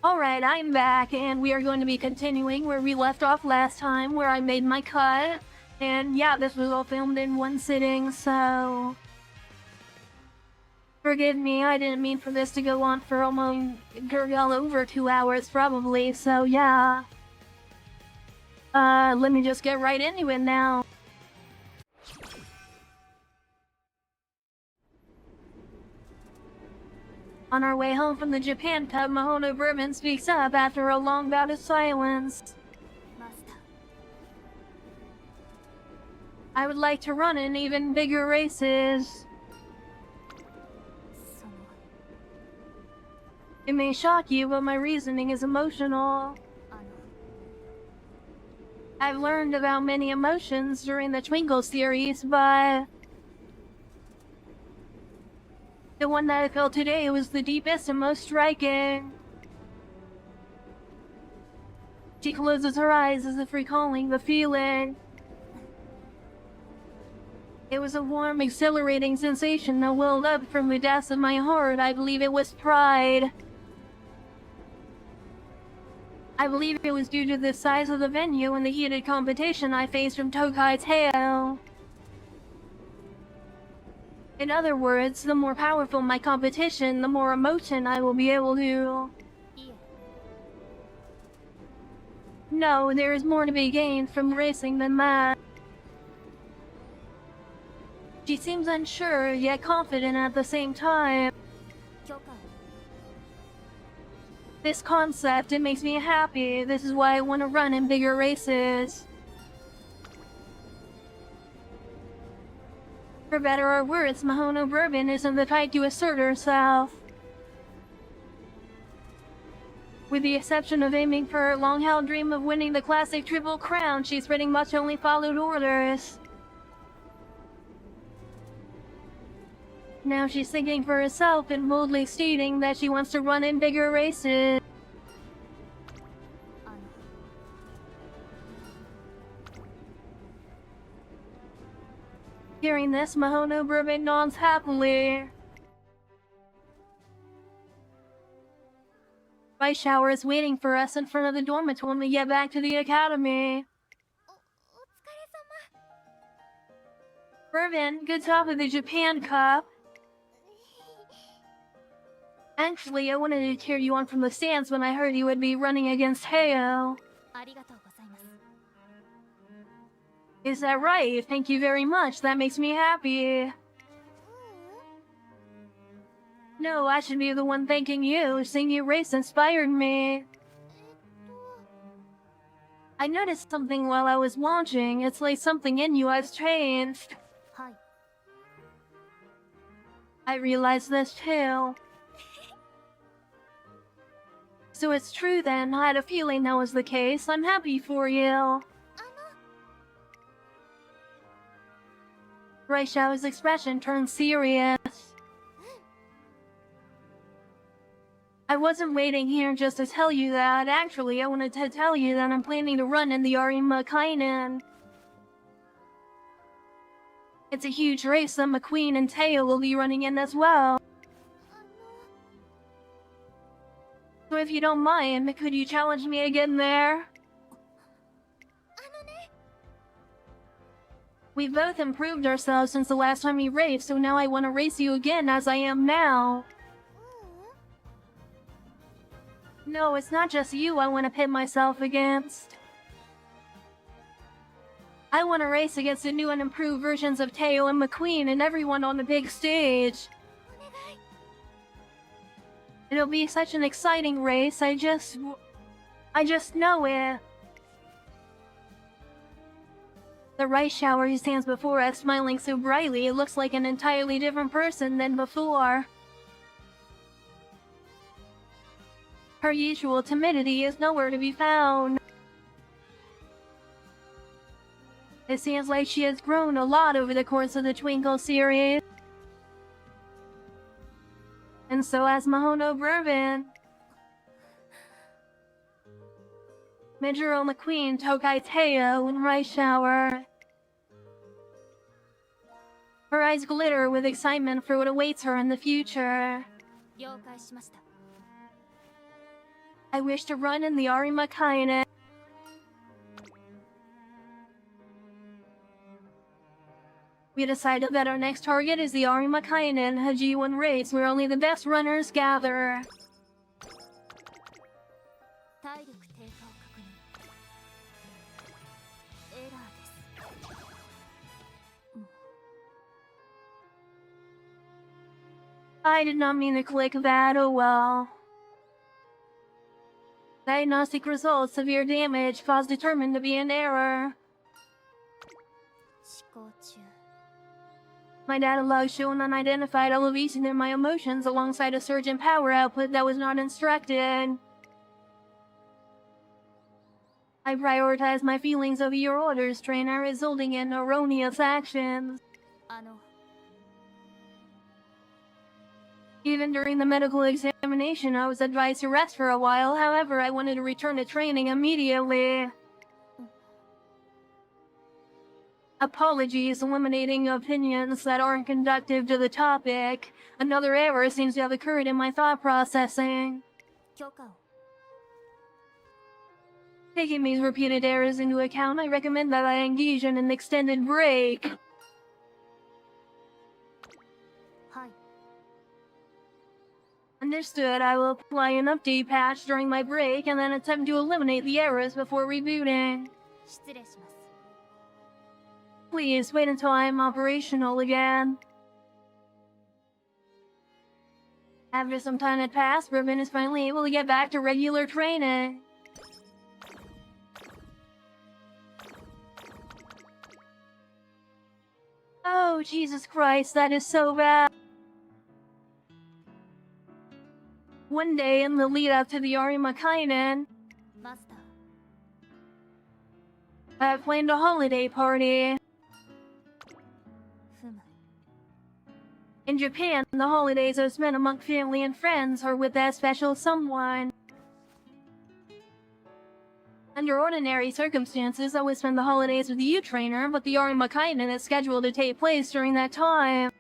Alright, I'm back, and we are going to be continuing where we left off last time, where I made my cut. And yeah, this was all filmed in one sitting, so... Forgive me, I didn't mean for this to go on for almost all over 2 hours, probably, so yeah. Let me just get right into it now. On our way home from the Japan Cup, Mahono Bourbon speaks up after a long bout of silence. I would like to run in even bigger races. It may shock you, but my reasoning is emotional. I've learned about many emotions during the Twinkle series, but the one that I felt today was the deepest and most striking. She closes her eyes as if recalling the feeling. It was a warm, exhilarating sensation that welled up from the depths of my heart. I believe it was pride. I believe it was due to the size of the venue and the heated competition I faced from Tokai Teo. In other words, the more powerful my competition, the more emotion I will be able to... No, there is more to be gained from racing than that. She seems unsure, yet confident at the same time. This concept, it makes me happy. This is why I want to run in bigger races. For better or worse, Mahono Bourbon isn't the type to assert herself. With the exception of aiming for her long-held dream of winning the classic Triple Crown, she's pretty much only followed orders. Now she's thinking for herself and boldly stating that she wants to run in bigger races. Hearing this, Mahono Bourbon nods happily. Rice shower is waiting for us in front of the dormitory when we get back to the academy. Bourbon, good talk with the Japan Cup. Actually, I wanted to cheer you on from the stands when I heard you would be running against Heo. Is that right? Thank you very much. That makes me happy. No, I should be the one thanking you. Seeing you race inspired me. I noticed something while I was watching. It's like something in you has changed. I realized this too. So it's true then. I had a feeling that was the case. I'm happy for you. Raishao's expression turned serious. I wasn't waiting here just to tell you that. Actually, I wanted to tell you that I'm planning to run in the Arima Kinen. It's a huge race that McQueen and Teo will be running in as well. So if you don't mind, could you challenge me again there? We've both improved ourselves since the last time we raced, so now I want to race you again as I am now. No, it's not just you I want to pit myself against. I want to race against the new and improved versions of Teo and McQueen and everyone on the big stage. It'll be such an exciting race, I just know it. The rice shower who stands before us smiling so brightly, it looks like an entirely different person than before. Her usual timidity is nowhere to be found. It seems like she has grown a lot over the course of the Twinkle series. And so has Mahono Bourbon. Mijiro McQueen, Tokai Teo, and Rice Shower. Her eyes glitter with excitement for what awaits her in the future. I I wish to run in the Arima Kinen. We decided that our next target is the Arima Kinen, a G1 race where only the best runners gather. I did not mean to click that, oh well. Diagnostic results, severe damage, cause determined to be an error. My data log show an unidentified elevation in my emotions alongside a surge in power output that was not instructed. I prioritized my feelings over your orders, trainer, resulting in erroneous actions. Even during the medical examination, I was advised to rest for a while. However, I wanted to return to training immediately. Apologies, eliminating opinions that aren't conducive to the topic. Another error seems to have occurred in my thought processing. Taking these repeated errors into account, I recommend that I engage in an extended break. Understood, I will apply an update patch during my break and then attempt to eliminate the errors before rebooting. Please wait until I am operational again. After some time had passed, Ribbon is finally able to get back to regular training. Oh, Jesus Christ, that is so bad. One day in the lead up to the Arima Kinen, I planned a holiday party. In Japan, the holidays are spent among family and friends or with that special someone. Under ordinary circumstances, I would spend the holidays with the U-Trainer, but the Arima Kinen is scheduled to take place during that time.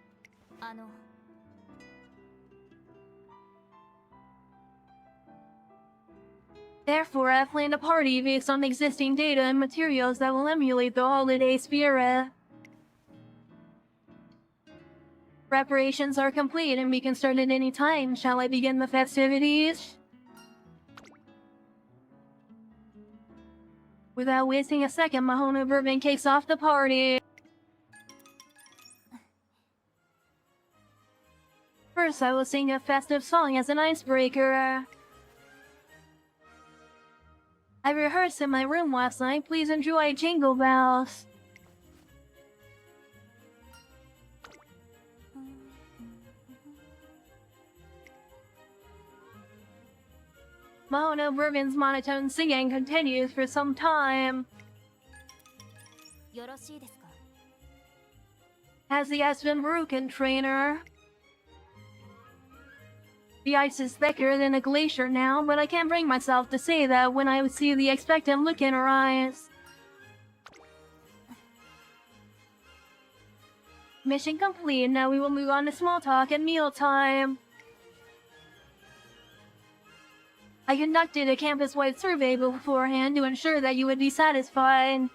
Therefore, I planned a party based on existing data and materials that will emulate the holiday spirit. Preparations are complete and we can start at any time. Shall I begin the festivities? Without wasting a second, Mahono Bourbon kicks off the party. First, I will sing a festive song as an icebreaker. I rehearsed in my room last night. Please enjoy Jingle Bells. Mahono Bourbon's monotone singing continues for some time. Has the ice been broken, trainer? The ice is thicker than a glacier now, but I can't bring myself to say that when I see the expectant look in her eyes. Mission complete, now we will move on to small talk at mealtime. I conducted a campus-wide survey beforehand to ensure that you would be satisfied.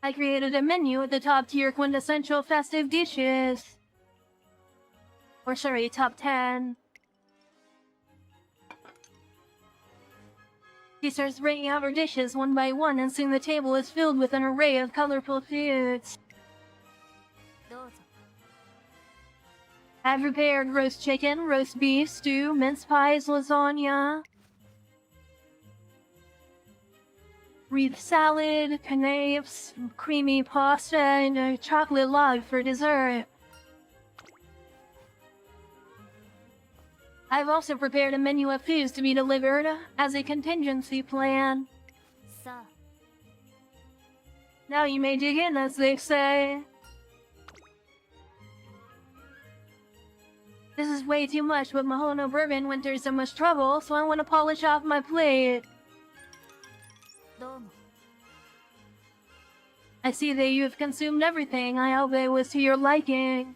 I created a menu with the top-tier quintessential festive dishes. Or sorry, top 10. She starts bringing out her dishes one by one, and soon the table is filled with an array of colorful foods. I've prepared roast chicken, roast beef, stew, mince pies, lasagna, wreath salad, canapes, creamy pasta, and a chocolate log for dessert. I've also prepared a menu of foods to be delivered as a contingency plan. Now you may dig in, as they say. This is way too much, but Mahono Bourbon went through so much trouble, so I want to polish off my plate. I see that you have consumed everything. I hope it was to your liking.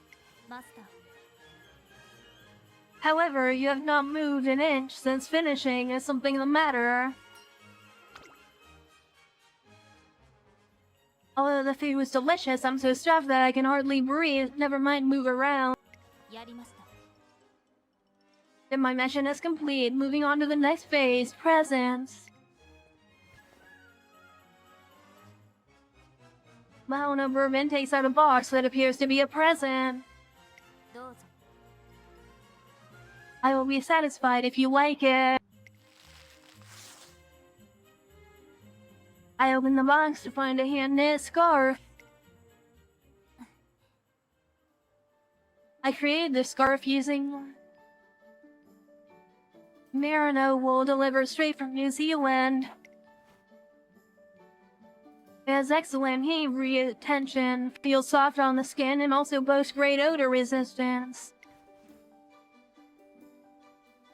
However, you have not moved an inch since finishing. Is something the matter? Although the food was delicious, I'm so stuffed that I can hardly breathe, never mind move around. Then my mission is complete, moving on to the next phase, presents. Mahona Bourbon takes out a box that appears to be a present. I will be satisfied if you like it. I open the box to find a hand-knit scarf. I created this scarf using merino wool delivered straight from New Zealand. It has excellent heat retention, feels soft on the skin, and also boasts great odor resistance.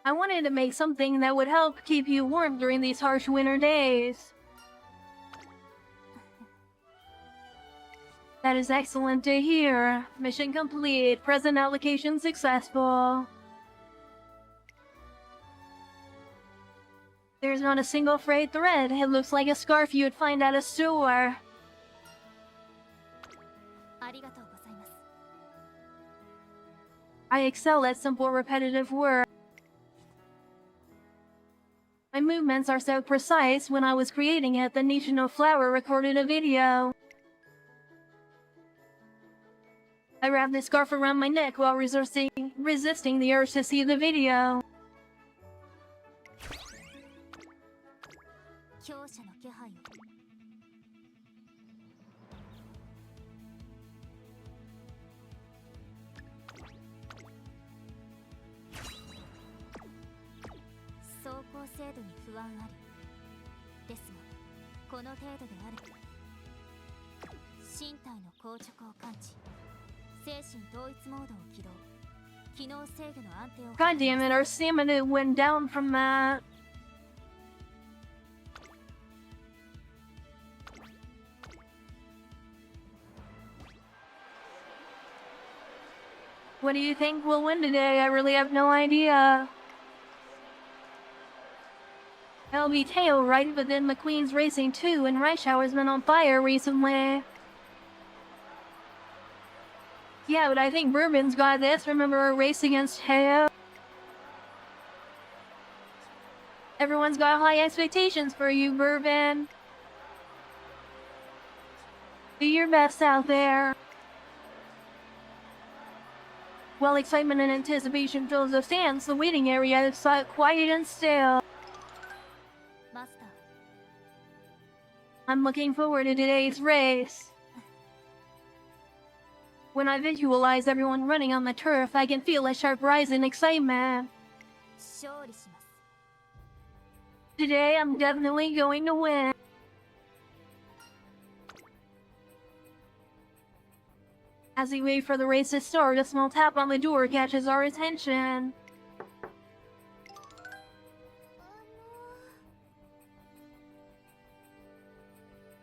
I wanted to make something that would help keep you warm during these harsh winter days. That is excellent to hear. Mission complete. Present allocation successful. There's not a single frayed thread. It looks like a scarf you would find at a store. I excel at simple, repetitive work. My movements are so precise. When I was creating it, the Nishino Flower recorded a video. I wrapped the scarf around my neck while resisting the urge to see the video. God damn it, our stamina went down from that. What do you think will win today? I really have no idea. It'll be Teo, right? But then McQueen's racing too, and Reischauer's been on fire recently. Yeah, but I think Bourbon's got this. Remember our race against Teo? Everyone's got high expectations for you, Bourbon. Do your best out there. While excitement and anticipation fills the stands, the waiting area is quiet and still. I'm looking forward to today's race. When I visualize everyone running on the turf, I can feel a sharp rise in excitement. Today, I'm definitely going to win. As we wait for the race to start, a small tap on the door catches our attention.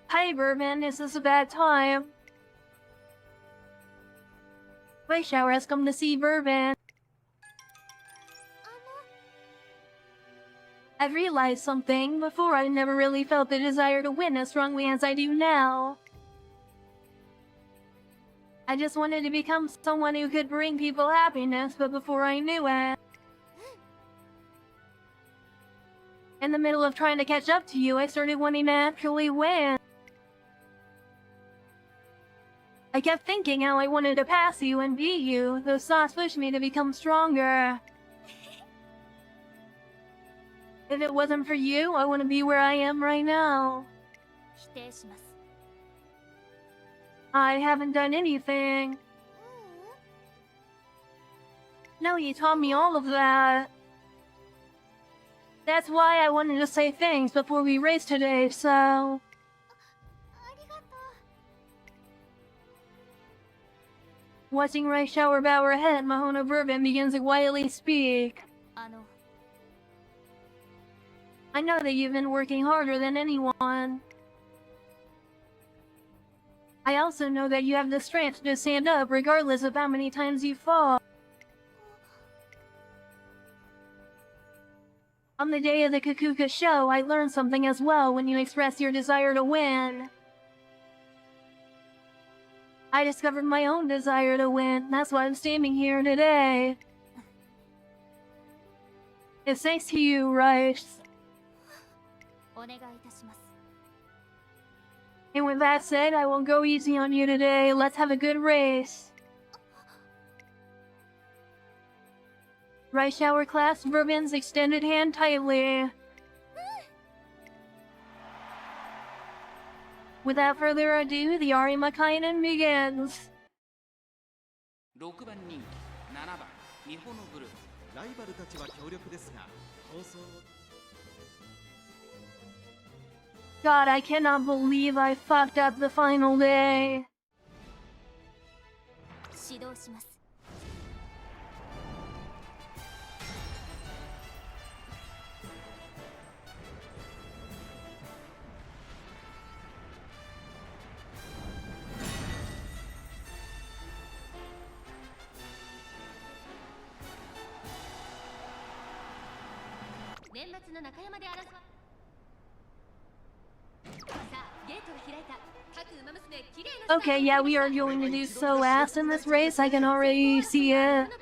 Hi, Bourbon, is this a bad time? Reischauer has come to see Bourbon. I've realized something. Before, I never really felt the desire to win as strongly as I do now. I just wanted to become someone who could bring people happiness, but before I knew it, in the middle of trying to catch up to you, I started wanting to actually win. I kept thinking how I wanted to pass you and beat you. Those thoughts pushed me to become stronger. If it wasn't for you, I wouldn't be where I am right now. I haven't done anything. No, you taught me all of that. That's why I wanted to say thanks before we race today, so... Watching Reischauer bow her head, Mahona Bourbon begins to quietly speak. I know that you've been working harder than anyone. I also know that you have the strength to stand up regardless of how many times you fall. On the day of the Kakuka show, I learned something as well when you express your desire to win. I discovered my own desire to win. That's why I'm standing here today. It's thanks to you, Rice. And with that said, I won't go easy on you today. Let's have a good race. Rice shower class, Vervin's extended hand tightly. Without further ado, the Arima Kinen begins. 6番人気、7番、ミホノブル。ライバルたちは強力ですが、放送。God, I cannot believe I fucked up the final day. 指導します。年末の中山で争わ。Okay, yeah, we are going to do so ass in this race. I can already see it.2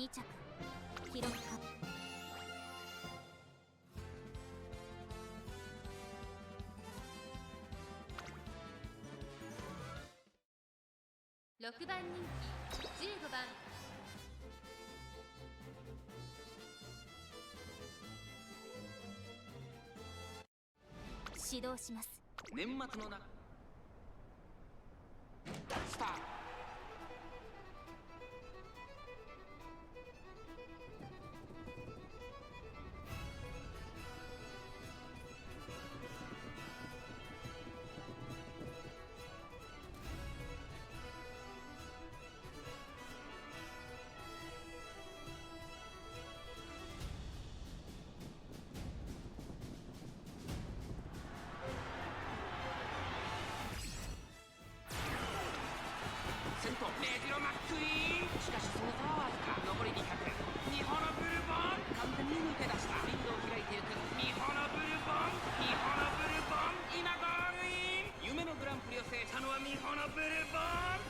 着、記録か。6番人気、15番。指導します。年末のな。スタート。メジロマックイーン。しかしその差はわずか。残り200。ミホノブルボン完全に抜け出した。ウィンドウを開いていくミホノブルボン。ミホノブルボン今ゴールイン。夢のグランプリを制したのはミホノブルボン。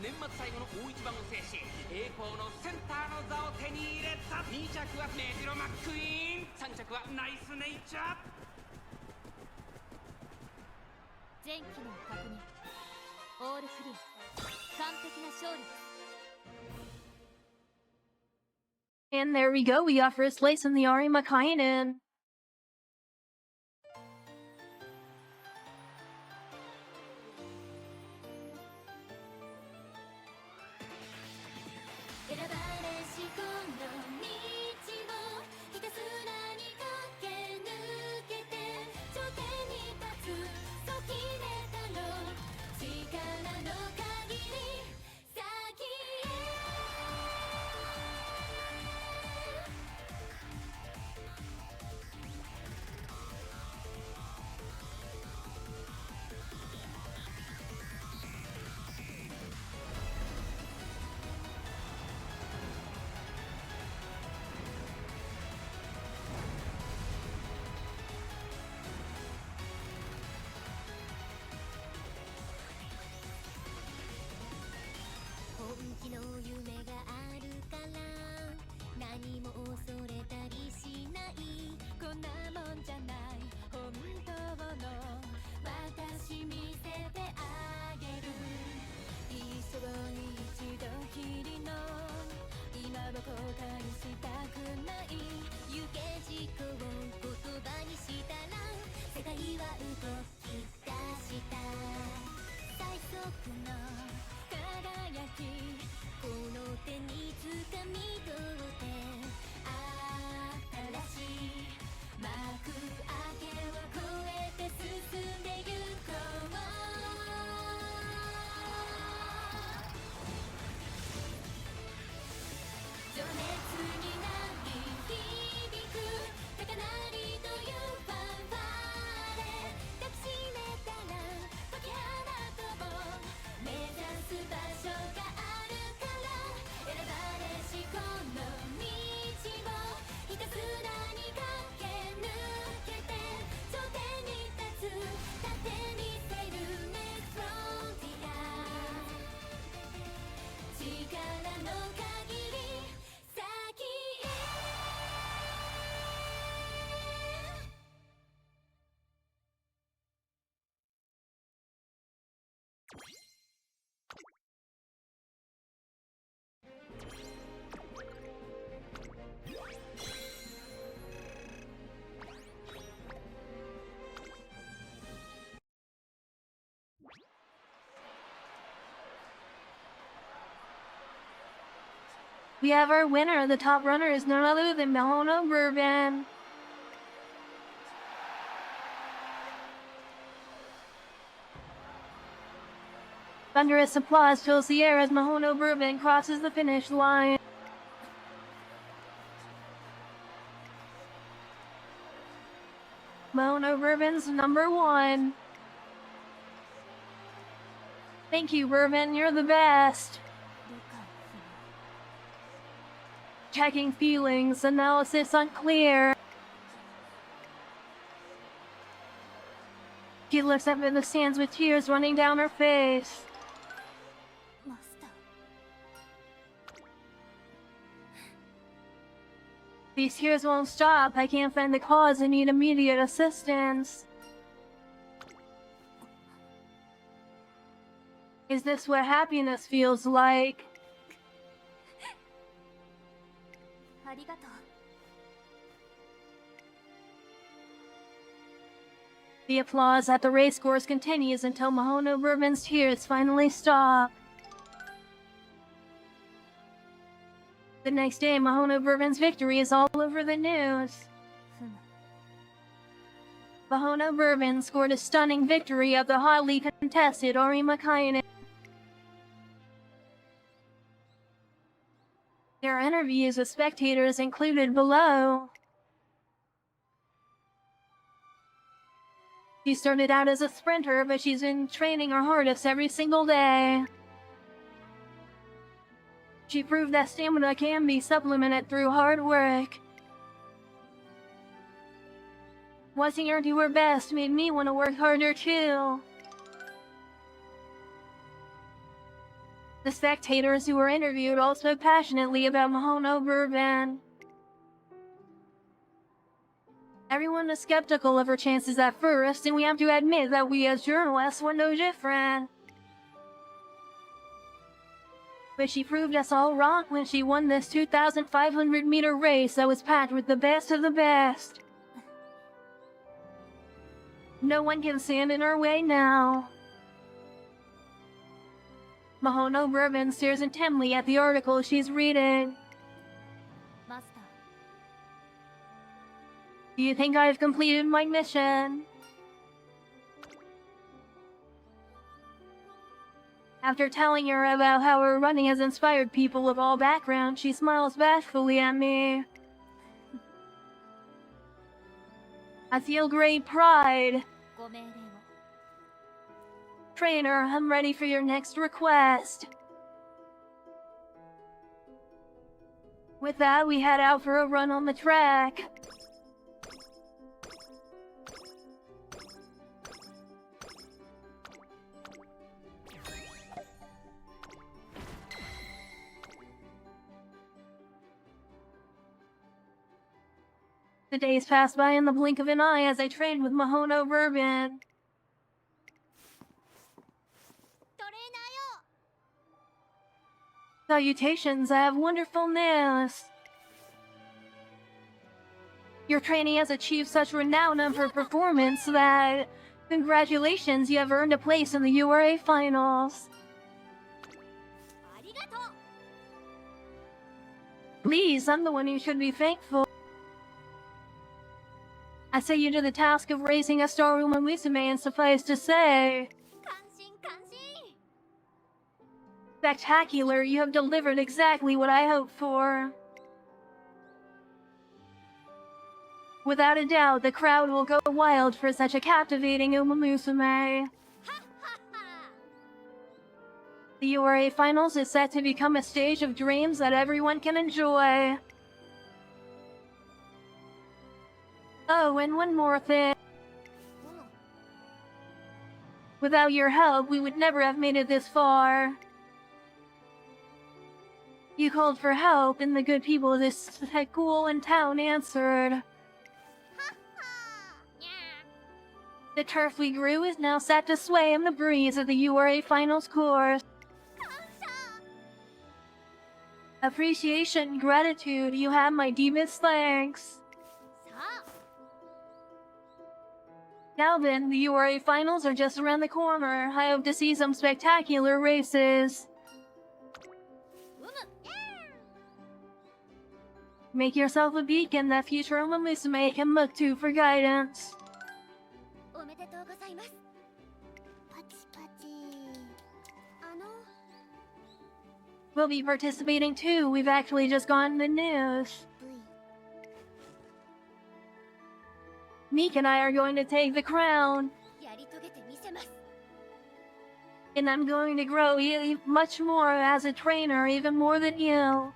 年末最後の大一番を制し栄光のセンターの座を手に入れた。2着はメジロマックイーン。3着はナイスネイチャー。全機能確認。オールクリア。完璧な勝利です。And there we go, we got first place in the Arima Kinen. We have our winner. The top runner is none other than Umamusume. Thunderous applause fills the air as Umamusume crosses the finish line. Umamusume's number one. Thank you, Bourbon. You're the best. Checking feelings. Analysis unclear. She looks up in the stands with tears running down her face. These tears won't stop. I can't find the cause and need immediate assistance. Is this what happiness feels like? The applause at the race course continues until Umamusume's tears finally stop. The next day, Umamusume's victory is all over the news. Umamusume scored a stunning victory at the hotly contested Arima Kinen. There are interviews with spectators included below. She started out as a sprinter, but she's been training her hardest every single day. She proved that stamina can be supplemented through hard work. Watching her do her best made me want to work harder too. The spectators who were interviewed all spoke passionately about Umamusume. Everyone was skeptical of her chances at first, and we have to admit that we as journalists were no different. But she proved us all wrong when she won this 2,500-meter race that was packed with the best of the best. No one can stand in her way now. Mihono Bourbon stares intently at the article she's reading. マスター Do you think I've completed my mission? After telling her about how her running has inspired people of all backgrounds, she smiles bashfully at me. I feel great pride. ご命令を Trainer, I'm ready for your next request. With that, we head out for a run on the track. The days pass by in the blink of an eye as I train with Mihono Bourbon. トレーナーよ Salutations, I have wonderful news. Your training has achieved such renown of her performance that... Congratulations, you have earned a place in the URA Finals. ありがとう Please, I'm the one who should be thankful. I set you to the task of raising a star Umamusume, and suffice to say... 感心感心 Spectacular, you have delivered exactly what I hoped for. Without a doubt, the crowd will go wild for such a captivating Umamusume. はっはっは The URA Finals is set to become a stage of dreams that everyone can enjoy. Oh, and one more thing. うん Without your help, we would never have made it this far. You called for help, and the good people of this school and town answered. はっはにゃ The turf we grew is now set to sway in the breeze of the URA Finals course. 感謝 Appreciation, gratitude, you have my deepest thanks. さあ Now then, the URA Finals are just around the corner. I hope to see some spectacular races. うむ Make yourself a beacon that future Umamusume can look to for guidance. おめでとうございますパチパチ We'll be participating too. We've actually just gotten the news. V Meek and I are going to take the crown. やり遂げてみせます And I'm going to grow much more as a trainer, even more than you.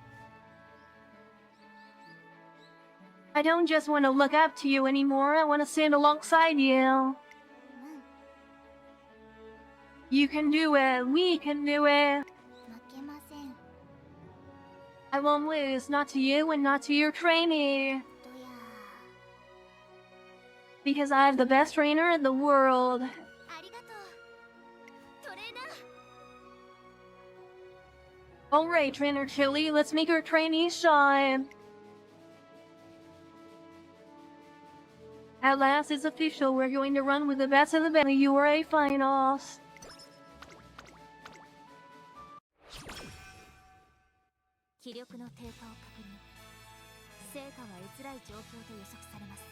I don't just want to look up to you anymore, I want to stand alongside you. うん You can do it, we can do it. 負けません I won't lose, not to you and not to your trainee. とや Because I have the best trainer in the world. ありがとうトレーナー Alright, Trainer Chylli, let's make our trainees shine. At last, it's official. We're going to run with the best of the best in the URA Finals. 気力の低下を確認成果は閲覧状況と予測されます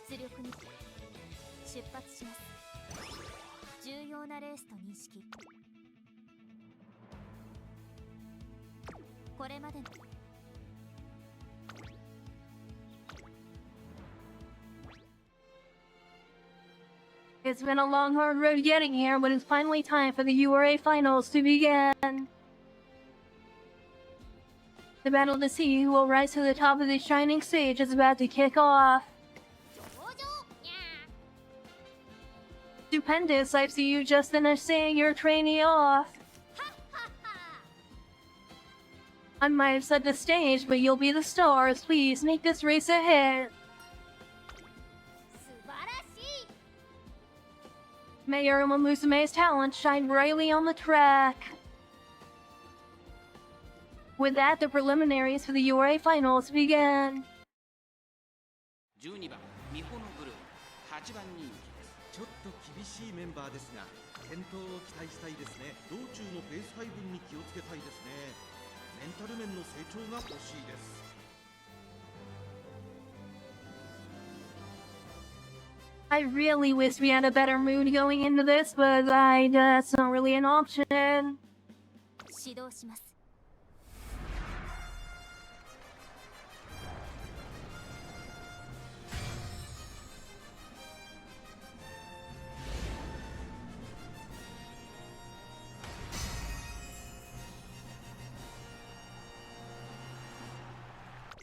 出力に出発します重要なレースと認識これまでの It's been a long, hard road getting here, but it's finally time for the URA Finals to begin. The battle to see who will rise to the top of this shining stage is about to kick off. 上々にゃ Stupendous, I see you just finished seeing your trainee off. ーはっはっは I might have set the stage, but you'll be the stars. Please make this race a hit. 素晴らしい。 May Umamusume's talent shine brightly on the track. With that, the preliminaries for the URA Finals begin. 12番ミホノブルー8番人気です。ちょっと厳しいメンバーですが、健闘を期待したいですね。道中のペース配分に気をつけたいですね。メンタル面の成長が欲しいです。I really wish we had a better mood going into this, but that's not really an option. 指導します。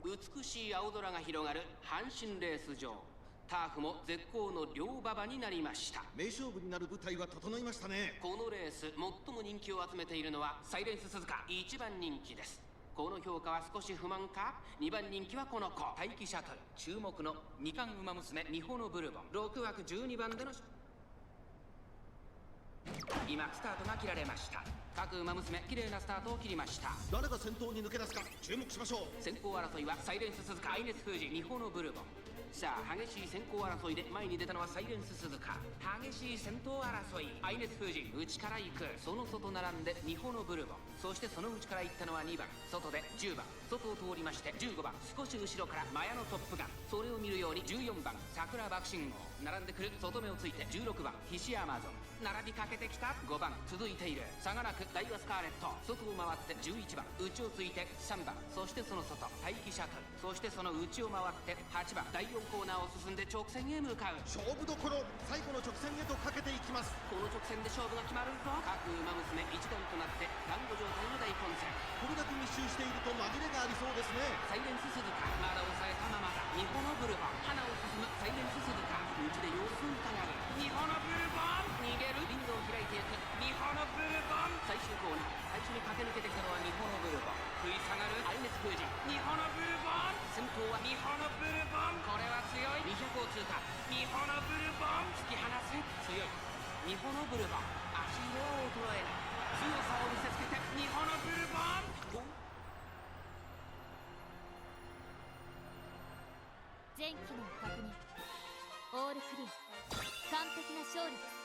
美しい青空が広がる阪神レース場。ターフも絶好の両馬場になりました。名勝負になる舞台は整いましたね。このレース最も人気を集めているのはサイレンス鈴鹿1番人気です。この評価は少し不満か。2番人気はこの子待機シャトル。注目の2冠馬娘ミホノブルボン。6枠12番での今スタートが切られました。各馬娘綺麗なスタートを切りました。誰が先頭に抜け出すか注目しましょう。先行争いはサイレンス鈴鹿アイネス封じミホノブルボン。さあ激しい先行争いで前に出たのはサイレンス鈴鹿。激しい先頭争いアイネス封じ内から行く。その外並んでミホノブルボン。そしてその内から行ったのは2番外で10番外を通りまして15番少し後ろからマヤのトップガン。それを見るように14番桜爆信号並んでくる。外目をついて16番ヒシアマゾン並びかけてきた。5番続いている差がなくダイワスカーレット。外を回って11番内をついて3番そしてその外待機シャトル。そしてその内を回って8番第4コーナーを進んで直線へ向かう。勝負どころ最後の直線へとかけていきます。この直線で勝負が決まるぞ。各馬娘一丸となって団子状態の大混戦。これだけ密集していると紛れがありそうですね。サイレンス鈴鹿まだ抑えたままだ。ミホノブルボン花を進むサイレンス鈴鹿内で様子を伺う。ミホノブルボン逃げる。リンドを開いていくミホノブルボン。最終コーナー最初に駆け抜けてきたのはミホノブルボン。食い下がるアイネス封じミホノブルボン。先頭はミホノブルボン。これは強い。200を通過ミホノブルボン突き放す。強いミホノブルボン。足色は衰えない。強さを見せつけてミホノブルボン。全機能確認。オールクリア。完璧な勝利です。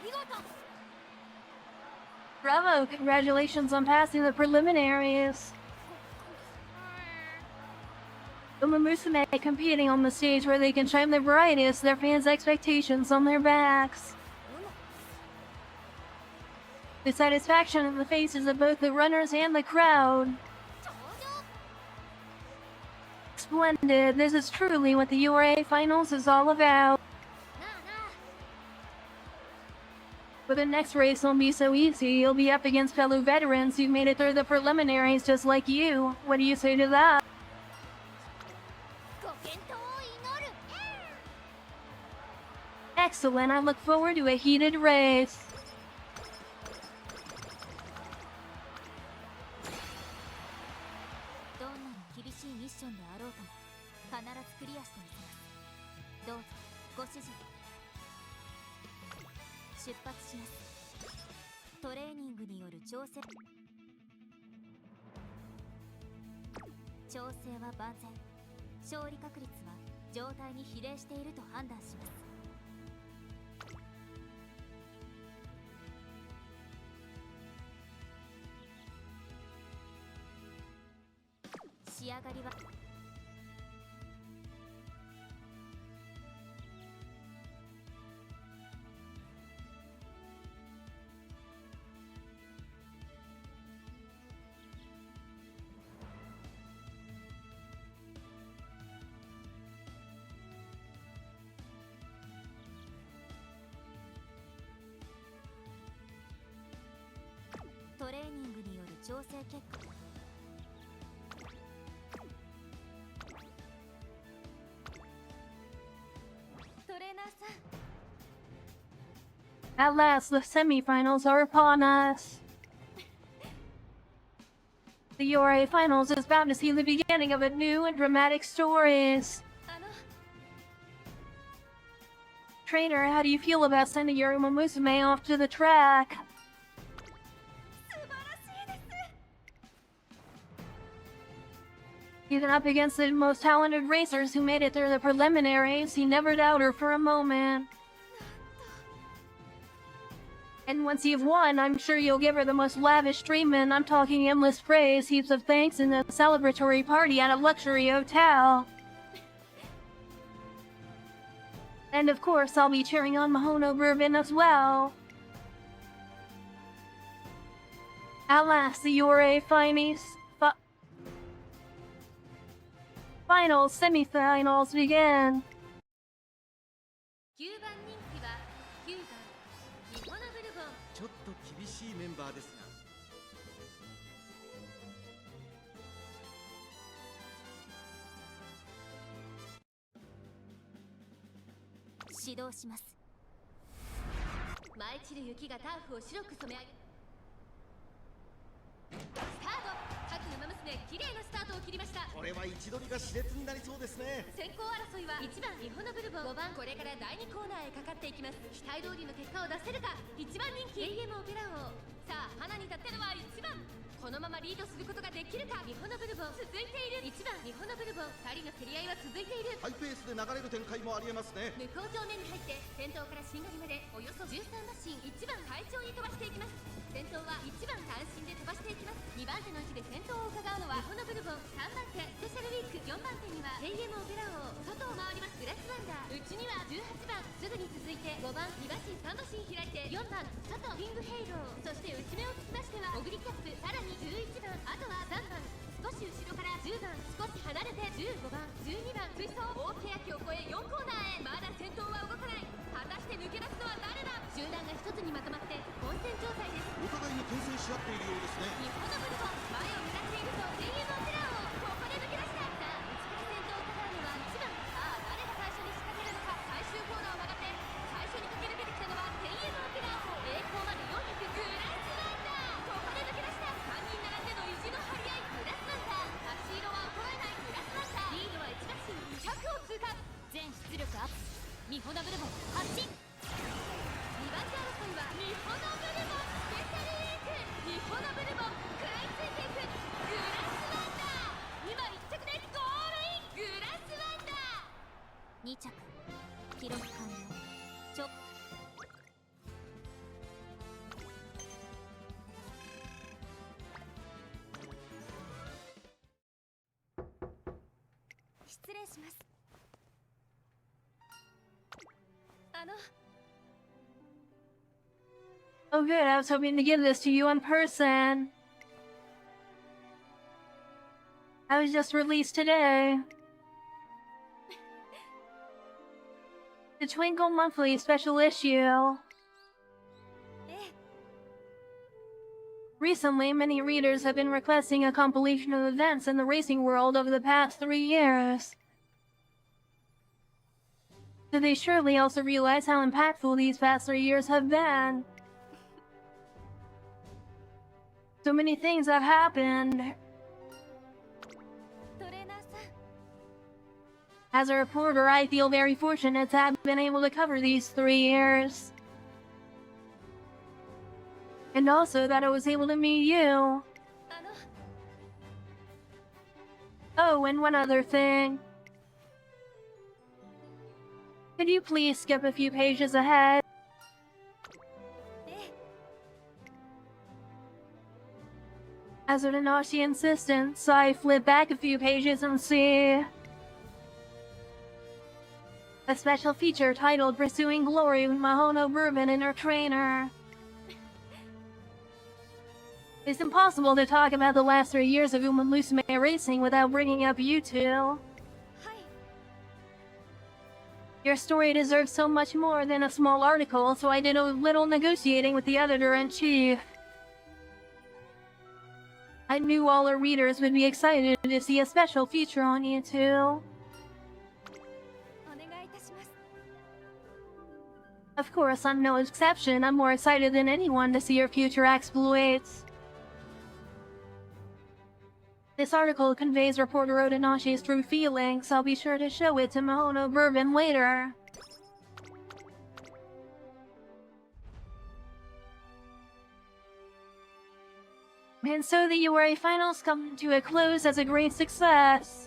見事。 Bravo! Congratulations on passing the preliminaries. Umamusume competing on the stage where they can shine their brightest, their fans' expectations on their backs. The satisfaction in the faces of both the runners and the crowd. Splendid. This is truly what the URA Finals is all about. But the next race won't be so easy. You'll be up against fellow veterans who've made it through the preliminaries just like you. What do you say to that? Excellent. I look forward to a heated race. どんなに厳しいミッションであろうとも必ずクリアしてみせます。どうぞご指示。出発します。トレーニングによる調整は万全。勝利確率は状態に比例していると判断します。仕上がりはトレーニングによる調整結果 At last, the semifinals are upon us. The URA Finals is bound to see the beginning of a new and dramatic stories. Trainer, how do you feel about sending your Umamusume off to the track? Even up against the most talented racers who made it through the preliminaries, he never doubted her for a moment. And once you've won, I'm sure you'll give her the most lavish treatment. I'm talking endless praise, heaps of thanks, and a celebratory party at a luxury hotel. And of course, I'll be cheering on Mahono Bourbon as well. At last, the URA Finals Semifinals begin. 9番人気は9番ミホノブルボン。ちょっと厳しいメンバーですが、指導します。舞い散る雪がターフを白く染め上げ、スタート。夏季の馬娘、綺麗なスタートを切りました。これは位置取りが熾烈になりそうですね。先行争いは1番ミホノブルボン、5番これから第2コーナーへかかっていきます。期待通りの結果を出せるか。1番人気 AM オペラ王。さあ花に立ってるのは1番。このままリードすることができるか。ミホノブルボン続いている。1番ミホノブルボン、2人の競り合いは続いている。ハイペースで流れる展開もありえますね。向こう上面に入って先頭からしんがりまでおよそ13馬身、1番快調に飛ばしていきます。先頭は1番単身で飛ばしていきます。2番手の位置で先頭を伺うのはミホノブルボン、3番手スペシャルウィーク、4番手には AM オペラ王、外を回りますグラスワンダー、内には18番、すぐに続いて5番2馬身3馬身開いて4番外キングヘイロー、そして内目をつきましてはオグリキャップ、さらに11番、あとは3番少し後ろから10番、少し離れて15番12番追走、大欅を越え4コーナーへ。まだ先頭は動かない。果たして抜け出すのは誰だ。集団が一つにまとまって混戦状態です。お互いに牽制し合っているようですね。ミホノブルボン、前を向かっていると AM オペラ王、ここで抜け出した。さあ内から先頭を伺うのは1番。さあ誰が最初に仕掛けるのか。最終コーナーを曲がって最初に駆け抜けてきたのは AM オペラ王、栄光まで400グラスワンダー。ここで抜け出した。3人並んでの意地の張り合い、グラスワンダー。差し色は衰えないグラスワンダー。リードは1馬身200を通過。全出力アップ。ミホノブルボン発進。2番手争いはミホノブルボン、スペシャルウィーク。ミホノブルボン食らいついていく。グラスワンダー、今1着でゴールイン。グラスワンダー2着記録完了。ちょ失礼します。Oh good, I was hoping to give this to you in person. I was just released today. The Twinkle Monthly special issue. Recently, many readers have been requesting a compilation of events in the racing world over the past 3 years. So they surely also realize how impactful these past 3 years have been. So many things have happened. As a reporter, I feel very fortunate to have been able to cover these 3 years. And also that I was able to meet you. Oh, and one other thing. Could you please skip a few pages ahead? As Utanashi insistence, I flip back a few pages and see a special feature titled Pursuing Glory with Mahono Bourbon and her trainer. It's impossible to talk about the last 3 years of Umamusume racing without bringing up you two. Your story deserves so much more than a small article, so I did a little negotiating with the editor-in-chief. I knew all our readers would be excited to see a special feature on you two. Of course, I'm no exception. I'm more excited than anyone to see your future exploits. This article conveys reporter Odanashi's true feelings. I'll be sure to show it to Mihono Bourbon later. And so the URA Finals come to a close as a great success.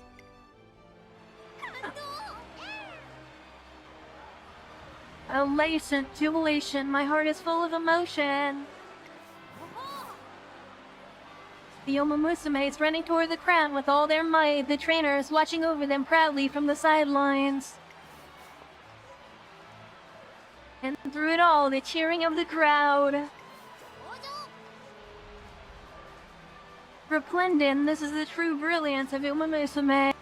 Elation, jubilation, my heart is full of emotion. The Umamusume is running toward the crowd with all their might, the trainers watching over them proudly from the sidelines. And through it all, the cheering of the crowd. Resplendent, this is the true brilliance of Umamusume.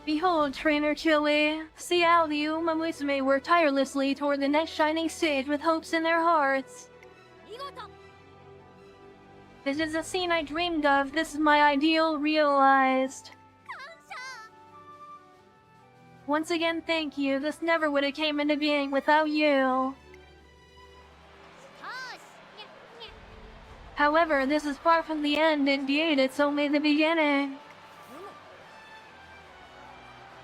Behold, Trainer Chylli. See how the Umamusume work tirelessly toward the next shining stage with hopes in their hearts. This is a scene I dreamed of. This is my ideal realized. Once again, thank you. This never would have came into being without you. However, this is far from the end. Indeed, it's only the beginning.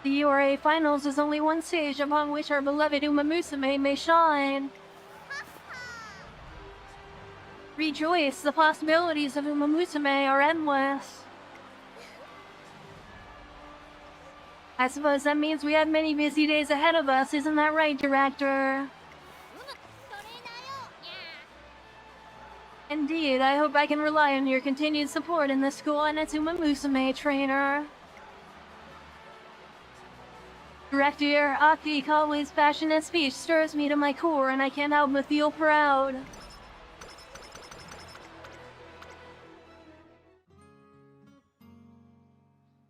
The URA Finals is only one stage upon which our beloved Umamusume may shine. Rejoice, the possibilities of Umamusume are endless. I suppose that means we have many busy days ahead of us, isn't that right, Director? Indeed, I hope I can rely on your continued support in the school and its Umamusume trainer. Director Aki Kawa's passionate speech stirs me to my core, and I can't help but feel proud.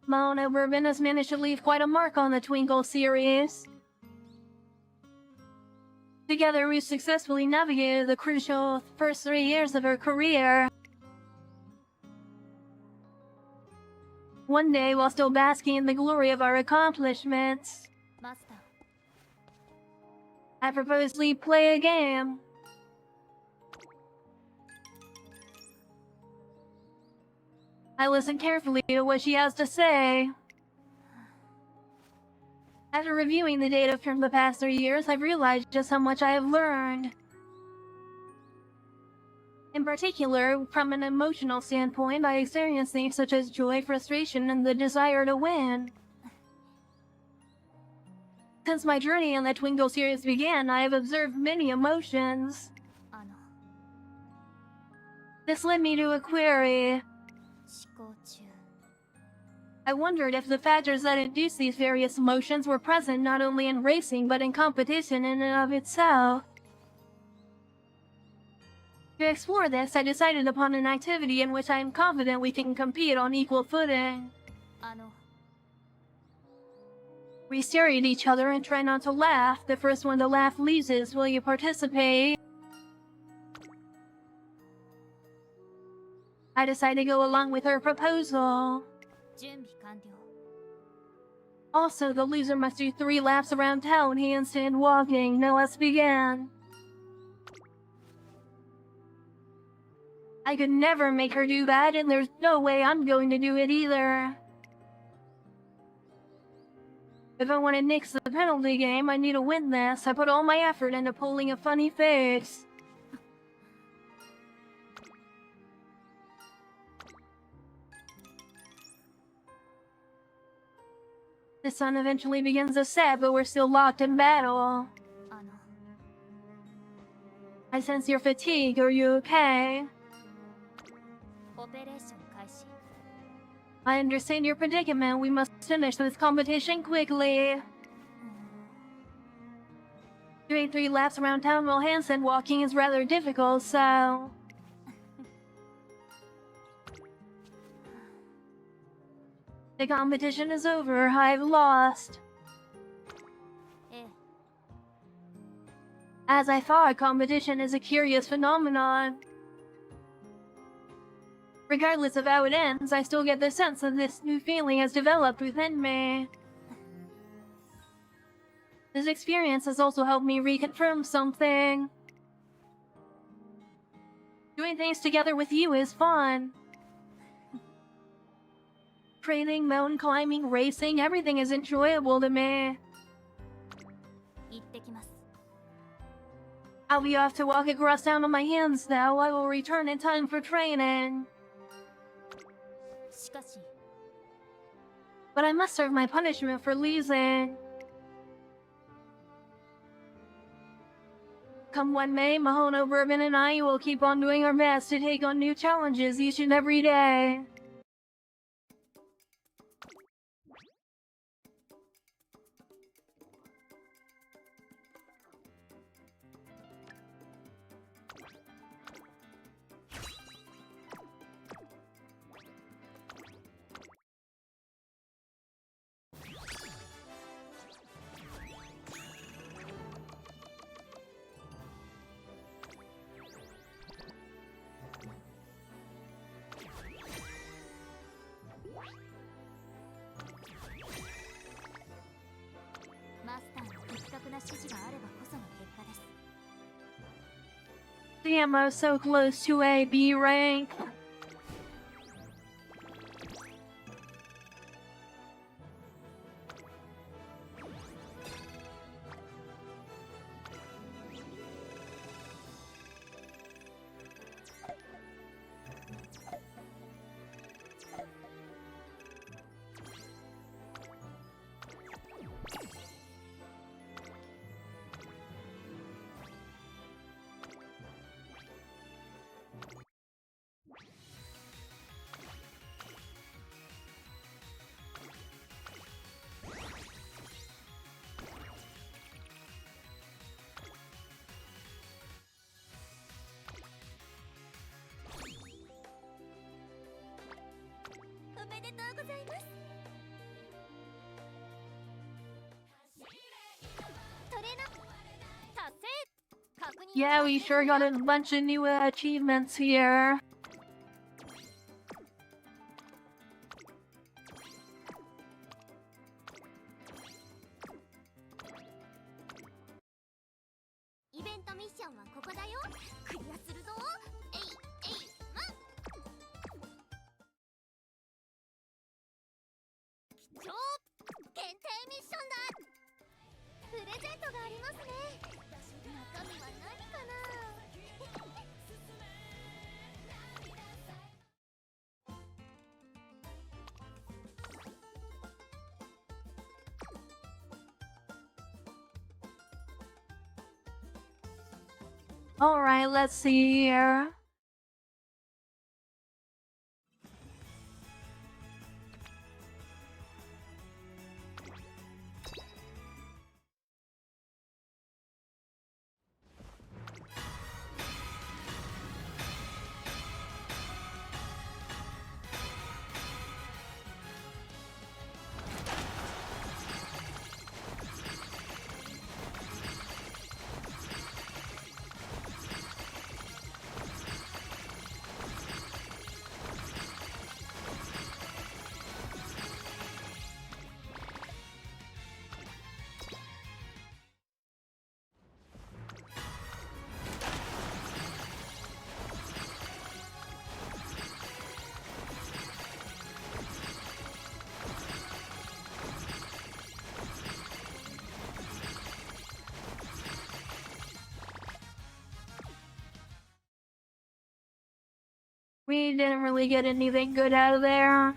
Mihono Bourbon has managed to leave quite a mark on the Twinkle series. Together, we've successfully navigated the crucial first 3 years of her career. One day, while still basking in the glory of our accomplishments, I propose we play a game. I listen carefully to what she has to say. After reviewing the data from the past 3 years, I've realized just how much I have learned. In particular, from an emotional standpoint, I experienced things such as joy, frustration, and the desire to win. Since my journey on the Twinkle series began, I have observed many emotions. This led me to a query. I wondered if the factors that induce these various emotions were present not only in racing but in competition in and of itself. To explore this, I decided upon an activity in which I am confident we can compete on equal footing. We stare at each other and try not to laugh. The first one to laugh loses. Will you participate? I decide to go along with her proposal. Also, the loser must do 3 laps around town, handstand walking. Now let's begin. I could never make her do that, and there's no way I'm going to do it either. If I want to nix the penalty game, I need to win this. I put all my effort into pulling a funny face. The sun eventually begins to set, but we're still locked in battle. I sense your fatigue. Are you okay? I understand your predicament. We must finish this competition quickly. Doing 3 laps around town while handstand walking is rather difficult, so... The competition is over. I've lost. As I thought, competition is a curious phenomenon. Regardless of how it ends, I still get the sense that this new feeling has developed within me. This experience has also helped me reconfirm something. Doing things together with you is fun. Training, mountain climbing, racing, everything is enjoyable to me. 行ってきます。 I'll be off to walk across town on my hands now. I will return in time for training. しかし But I must serve my punishment for losing. Come what may, Mahono, Bourbon, and I will keep on doing our best to take on new challenges each and every day. Damn, I was so close to a B rank. Yeah, we sure got a bunch of new achievements here. Alright, let's see here. We didn't really get anything good out of there.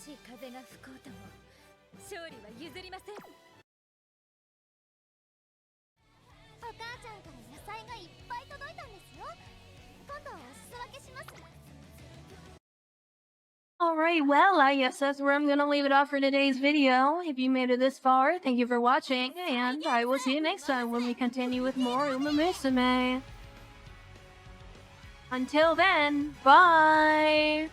しい風が吹こうとも勝利は譲りません。お母ちゃんから野菜がいっぱい届いたんですよ。今度お裾分けします。 Alright, well, I guess that's where I'm gonna leave it off for today's video. If you made it this far, thank you for watching, and I will see you next time when we continue with more Umamusume. Until then, bye!